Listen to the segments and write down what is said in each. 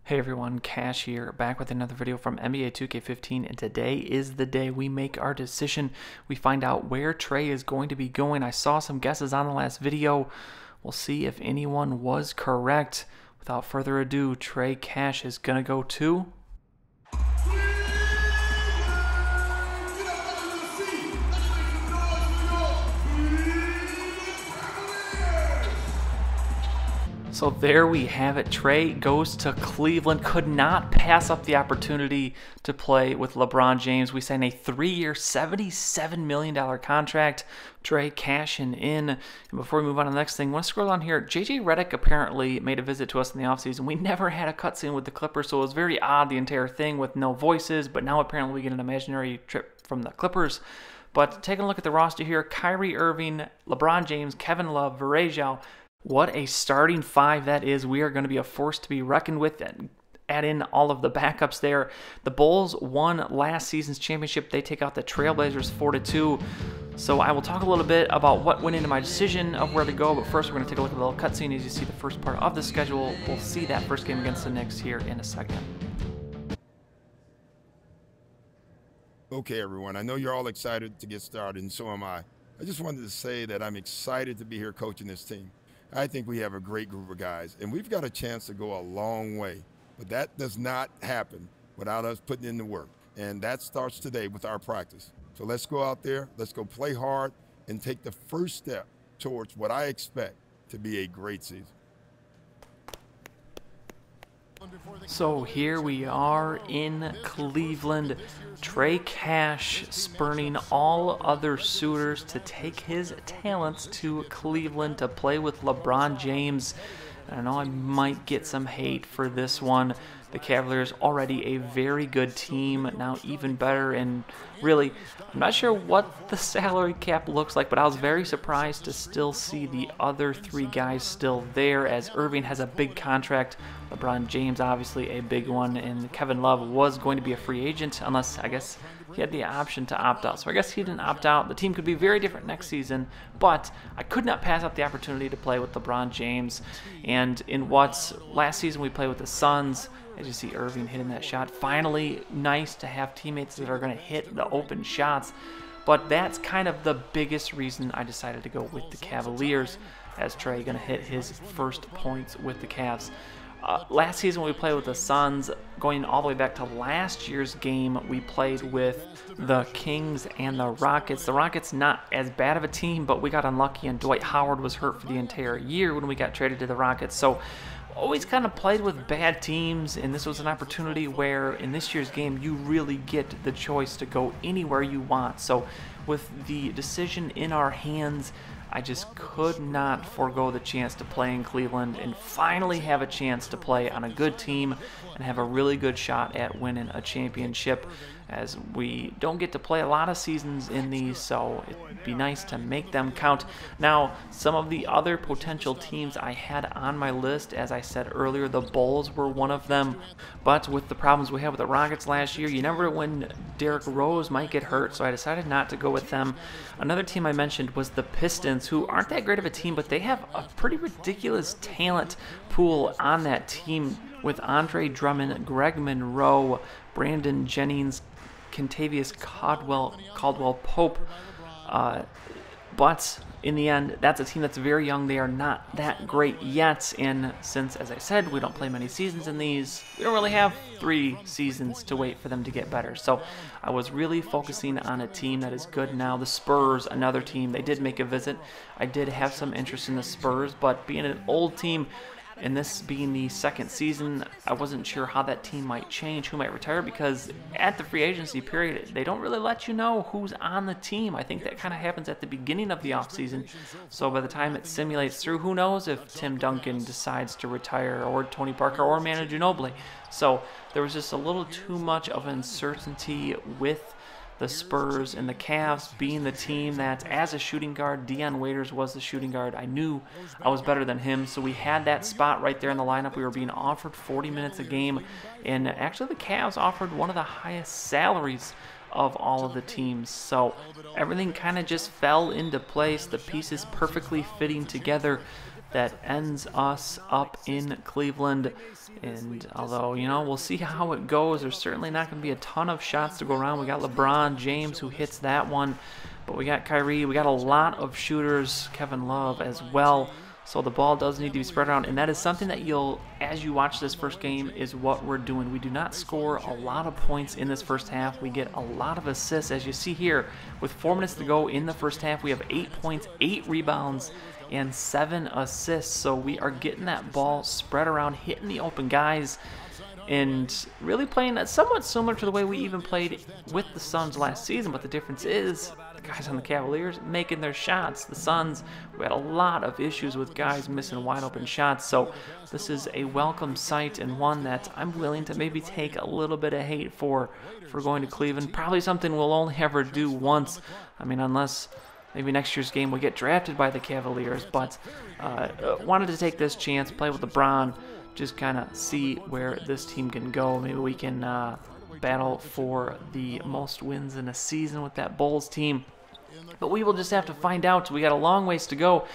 Hey everyone, Cash here, back with another video from NBA 2K15, and today is the day we make our decision. We find out where Trey is going to be going. I saw some guesses on the last video. We'll see if anyone was correct. Without further ado, Trey Cash is going to go to... So there we have it. Trey goes to Cleveland. Could not pass up the opportunity to play with LeBron James. We signed a 3-year, $77 million contract. Trey cashing in. And before we move on to the next thing, I want to scroll down here. JJ Redick apparently made a visit to us in the offseason. We never had a cutscene with the Clippers, so it was very odd, the entire thing with no voices. But now apparently we get an imaginary trip from the Clippers. But taking a look at the roster here, Kyrie Irving, LeBron James, Kevin Love, Varejao. What a starting five that is. We are going to be a force to be reckoned with. And add in all of the backups there. The Bulls won last season's championship. They take out the Trailblazers 4-2. So I will talk a little bit about what went into my decision of where to go. But first, we're going to take a look at the little cutscene as you see the first part of the schedule. We'll see that first game against the Knicks here in a second. Okay, everyone, I know you're all excited to get started, and so am I. I just wanted to say that I'm excited to be here coaching this team. I think we have a great group of guys, and we've got a chance to go a long way. But that does not happen without us putting in the work, and that starts today with our practice. So let's go out there, let's go play hard, and take the first step towards what I expect to be a great season. So here we are in Cleveland. Trey Cash spurning all other suitors to take his talents to Cleveland to play with LeBron James. I know I might get some hate for this one. The Cavaliers already a very good team, now even better, and really, I'm not sure what the salary cap looks like, but I was very surprised to still see the other three guys still there, as Irving has a big contract, LeBron James obviously a big one, and Kevin Love was going to be a free agent, unless I guess he had the option to opt out. So I guess he didn't opt out. The team could be very different next season, but I could not pass up the opportunity to play with LeBron James. And in what's last season we played with the Suns, as you see Irving hitting that shot. Finally, nice to have teammates that are going to hit the open shots. But that's kind of the biggest reason I decided to go with the Cavaliers, as Trey going to hit his first points with the Cavs. Last season we played with the Suns, going all the way back to last year's game, we played with the Kings and the Rockets. The Rockets not as bad of a team, but we got unlucky and Dwight Howard was hurt for the entire year when we got traded to the Rockets. So always kind of played with bad teams, and this was an opportunity where in this year's game you really get the choice to go anywhere you want. So with the decision in our hands, I just could not forego the chance to play in Cleveland and finally have a chance to play on a good team and have a really good shot at winning a championship, as we don't get to play a lot of seasons in these, so it'd be nice to make them count. Now, some of the other potential teams I had on my list, as I said earlier, the Bulls were one of them, but with the problems we had with the Rockets last year, you never know when Derrick Rose might get hurt, so I decided not to go with them. Another team I mentioned was the Pistons, who aren't that great of a team, but they have a pretty ridiculous talent pool on that team with Andre Drummond, Greg Monroe, Brandon Jennings, Kentavious Caldwell-Pope, but in the end, that's a team that's very young. They are not that great yet, and since, as I said, we don't play many seasons in these, we don't really have 3 seasons to wait for them to get better. So I was really focusing on a team that is good now. The Spurs, another team, they did make a visit. I did have some interest in the Spurs, but being an old team, and this being the second season, I wasn't sure how that team might change, who might retire, because at the free agency period, they don't really let you know who's on the team. I think that kind of happens at the beginning of the offseason. So by the time it simulates through, who knows if Tim Duncan decides to retire, or Tony Parker, or Manu Ginobili. So there was just a little too much of uncertainty with the Spurs and the Cavs being the team that, as a shooting guard, Dion Waiters was the shooting guard. I knew I was better than him, so we had that spot right there in the lineup. We were being offered 40 minutes a game, and actually the Cavs offered one of the highest salaries of all of the teams. So everything kind of just fell into place, the pieces perfectly fitting together. that ends us up in Cleveland. And although, you know, we'll see how it goes, there's certainly not going to be a ton of shots to go around. We got LeBron James who hits that one, but we got Kyrie. We got a lot of shooters, Kevin Love as well. So the ball does need to be spread around, and that is something that you'll, as you watch this first game, is what we're doing. We do not score a lot of points in this first half. We get a lot of assists, as you see here. With 4 minutes to go in the first half, we have 8 points, 8 rebounds, and 7 assists. So we are getting that ball spread around, hitting the open guys, and really playing somewhat similar to the way we even played with the Suns last season. But the difference is the guys on the Cavaliers making their shots. The Suns, we had a lot of issues with guys missing wide open shots. So this is a welcome sight, and one that I'm willing to maybe take a little bit of hate for going to Cleveland. Probably something we'll only ever do once. I mean, unless maybe next year's game we get drafted by the Cavaliers. But wanted to take this chance, play with LeBron, just kind of see where this team can go. Maybe we can battle for the most wins in a season with that Bulls team. But we will just have to find out. We got a long ways to go.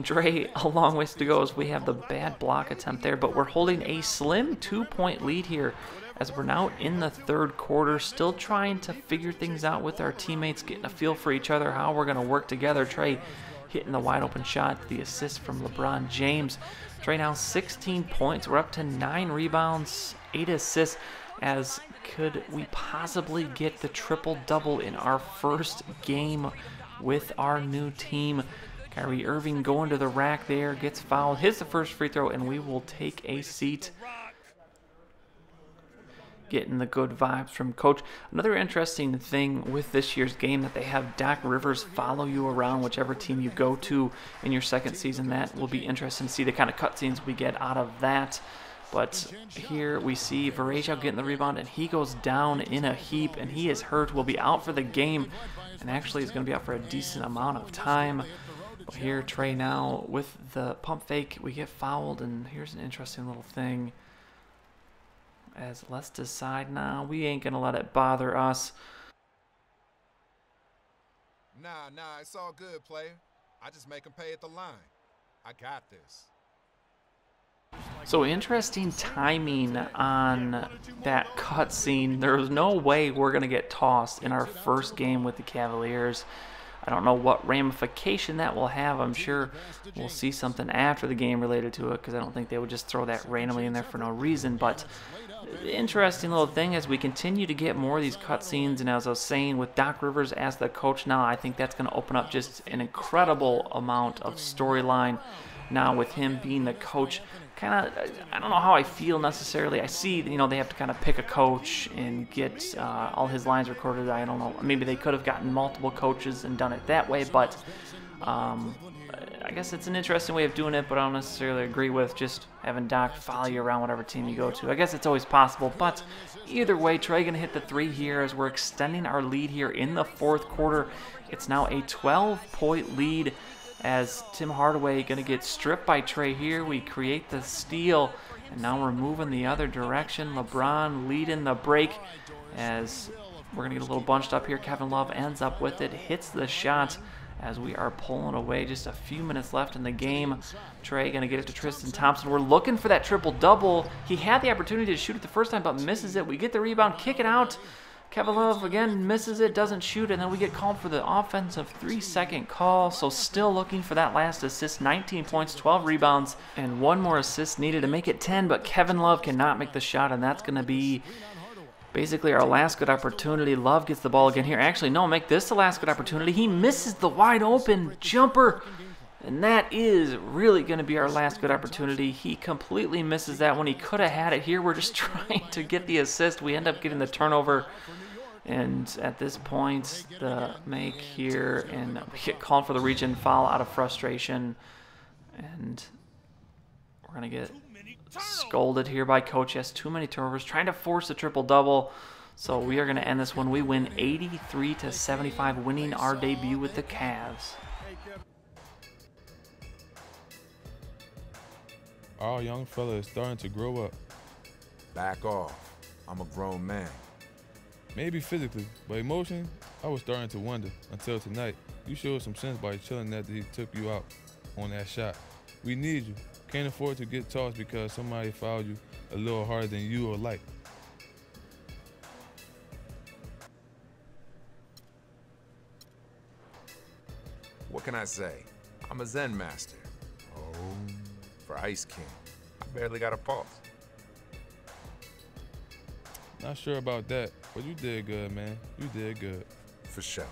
Dre, a long ways to go as we have the bad block attempt there. But we're holding a slim 2-point lead here as we're now in the third quarter. Still trying to figure things out with our teammates, getting a feel for each other, how we're going to work together. Trey hitting the wide open shot, the assist from LeBron James. Trey now 16 points. We're up to 9 rebounds, 8 assists. As could we possibly get the triple-double in our first game with our new team? Kyrie Irving going to the rack there, gets fouled, hits the first free throw, and we will take a seat. Getting the good vibes from Coach. Another interesting thing with this year's game that they have Doc Rivers follow you around whichever team you go to in your second season. That will be interesting to see the kind of cutscenes we get out of that. But here we see Varejao getting the rebound, and he goes down in a heap, and he is hurt, will be out for the game, and actually is going to be out for a decent amount of time. But here Trey now with the pump fake, we get fouled, and here's an interesting little thing. As let's decide now, we ain't going to let it bother us. Nah, it's all good, player. I just make them pay at the line. I got this. So interesting timing on that cutscene. There's no way we're going to get tossed in our first game with the Cavaliers. I don't know what ramification that will have. I'm sure we'll see something after the game related to it, because I don't think they would just throw that randomly in there for no reason. But interesting little thing as we continue to get more of these cutscenes, and as I was saying, with Doc Rivers as the coach now, I think that's going to open up just an incredible amount of storyline now with him being the coach. Kind of, I don't know how I feel necessarily. I see, you know, they have to kind of pick a coach and get all his lines recorded. I don't know. Maybe they could have gotten multiple coaches and done it that way, but I guess it's an interesting way of doing it, but I don't necessarily agree with just having Doc follow you around whatever team you go to. I guess it's always possible, but either way, Trey going to hit the 3 here as we're extending our lead here in the fourth quarter. It's now a 12-point lead, as Tim Hardaway going to get stripped by Trey here. We create the steal, and now we're moving the other direction. LeBron leading the break as we're going to get a little bunched up here. Kevin Love ends up with it, hits the shot as we are pulling away. Just a few minutes left in the game. Trey going to get it to Tristan Thompson. We're looking for that triple-double. He had the opportunity to shoot it the first time, but misses it. We get the rebound, kick it out. Kevin Love again misses it, doesn't shoot, and then we get called for the offensive 3-second call. So still looking for that last assist. 19 points, 12 rebounds, and one more assist needed to make it 10, but Kevin Love cannot make the shot, and that's going to be basically our last good opportunity. Love gets the ball again here. Actually, no, make this the last good opportunity. He misses the wide open jumper, and that is really going to be our last good opportunity. He completely misses that one. He could have had it here. We're just trying to get the assist. We end up getting the turnover. And at this point, the make here, and we get called for the reach and foul out of frustration. And we're going to get scolded here by Coach. He has too many turnovers, trying to force a triple-double. So we are going to end this one. We win 83-75, winning our debut with the Cavs. Our young fella is starting to grow up. Back off. I'm a grown man. Maybe physically, but emotionally, I was starting to wonder until tonight. You showed some sense by chilling that he took you out on that shot. We need you. Can't afford to get tossed because somebody fouled you a little harder than you or like. What can I say? I'm a Zen master. Oh, for Ice King. I barely got a pulse. Not sure about that, but you did good, man. You did good. For sure.